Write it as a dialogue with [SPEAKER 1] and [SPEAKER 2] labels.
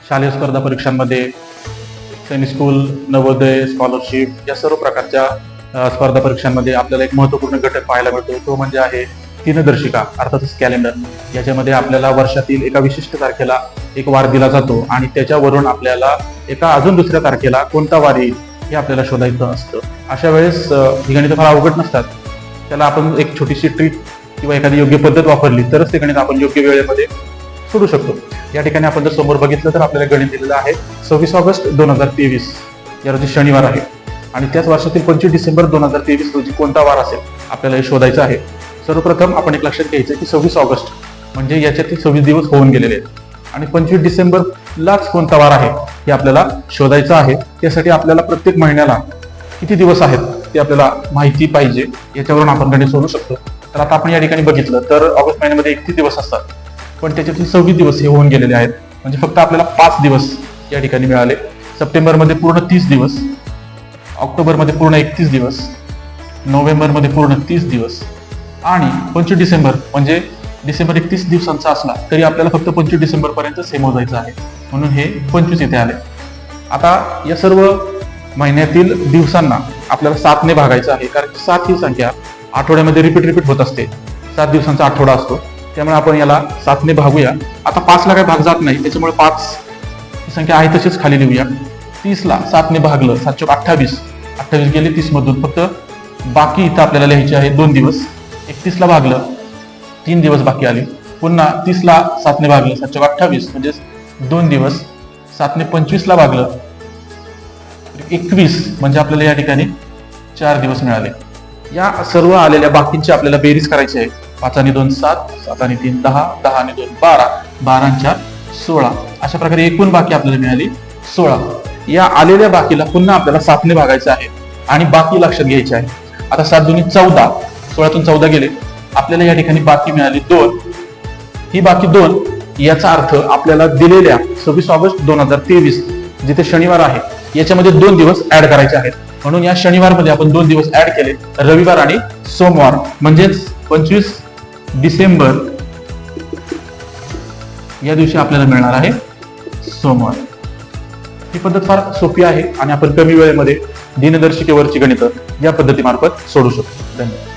[SPEAKER 1] शालेय स्पर्धा परीक्षांमध्ये, सैनिक स्कूल, नवोदय, स्कॉलरशिप या सर्व प्रकारच्या स्पर्धा परीक्षांमध्ये आपल्याला एक महत्त्वपूर्ण घटक पाहायला मिळतो. तो म्हणजे आहे दिनदर्शिका अर्थातच कॅलेंडर. याच्यामध्ये आपल्याला वर्षातील एका विशिष्ट तारखेला एक वार दिला जातो आणि त्याच्यावरून आपल्याला एका अजून दुसऱ्या तारखेला कोणता वार येईल हे आपल्याला शोधायचं असतं. अशा वेळेस ही गणितं फार अवघड नसतात. त्याला आपण एक छोटीशी ट्रिक किंवा एखादी योग्य पद्धत वापरली तरच ते गणित आपण योग्य वेळेमध्ये सोडू शकतो. या ठिकाणी आपण जर समोर बघितलं तर आपल्याला गणित दिलेलं आहे 26 ऑगस्ट 2023 या रोजी शनिवार आहे आणि त्याच वर्षातील 25 डिसेंबर 2023 रोजी कोणता वार असेल आपल्याला हे शोधायचं आहे. सर्वप्रथम आपण एक लक्षात घ्यायचं की 26 ऑगस्ट म्हणजे याच्यातील 26 दिवस होऊन गेलेले आहेत आणि 25 डिसेंबरलाच कोणता वार आहे हे आपल्याला शोधायचं आहे. त्यासाठी आपल्याला प्रत्येक महिन्याला किती दिवस आहेत ते आपल्याला माहिती पाहिजे. याच्यावरून आपण गणित सोडू शकतो. तर आता आपण या ठिकाणी बघितलं तर ऑगस्ट महिन्यामध्ये 31 दिवस असतात, पण त्याच्यातील 26 दिवस हे होऊन गेलेले आहेत. म्हणजे फक्त आपल्याला 5 दिवस या ठिकाणी मिळाले. सप्टेंबरमध्ये पूर्ण 30 दिवस, ऑक्टोबरमध्ये पूर्ण 31 दिवस, नोव्हेंबरमध्ये पूर्ण 30 दिवस आणि 25 डिसेंबर म्हणजे डिसेंबर 31 दिवसांचा असला तरी आपल्याला फक्त 25 डिसेंबर पर्यंतच हे मोजायचं आहे. म्हणून हे 25 इथे आले. आता या सर्व महिन्यातील दिवसांना आपल्याला 7 ने भागायचं आहे, कारण 7 ही संख्या आठवड्यामध्ये रिपीट होत असते. 7 दिवसांचा आठवडा असतो, त्यामुळे आपण याला 7 ने भागूया. आता 5 ला काही भाग जात नाही, त्याच्यामुळे 5 ही संख्या आहे तशीच खाली लिहूया. 30 ला 7 ने भागलं 7 चौक 28, 28 गेले 30 मधून, फक्त बाकी इथं आपल्याला लिहायचे आहे 2 दिवस. 31 ला भागलं 3 दिवस बाकी आले. पुन्हा 30 ला 7 ने भागलं 7 चौक 28 म्हणजे 2 दिवस. 7 ने 25 ला भागलं 21 म्हणजे आपल्याला या ठिकाणी 4 दिवस मिळाले. या सर्व आलेल्या बाकींची आपल्याला बेरीज करायची आहे. 5 आणि 2 7, 7 आणि 3 10, 10 आणि 2 12, 12 आणि 4 16. अशा प्रकारे एकूण बाकी आपल्याला मिळाली 16. या आलेल्या बाकीला पुन्हा आपल्याला 7 ने भागायचं आहे आणि बाकी लक्षात घ्यायचे आहे. आता 7 दुनी 14, 16तून 14 गेले, आपल्याला या ठिकाणी बाकी मिळाली 2. ही बाकी 2 याचा अर्थ आपल्याला दिलेल्या 26 ऑगस्ट 2023 जिथे शनिवार आहे याच्यामध्ये 2 दिवस ऍड करायचे आहेत. म्हणून या शनिवारमध्ये आपण 2 दिवस ऍड केले, रविवार आणि सोमवार, म्हणजेच 25 डिसेंबर या दिवशी आपल्याला मिळणार आहे सोमवार. ही पद्धत फार सोपी आहे आणि आपण कमी वेळेमध्ये दिनदर्शिकेवरची गणितं या पद्धतीमार्फत सोडू शकतो. धन्यवाद.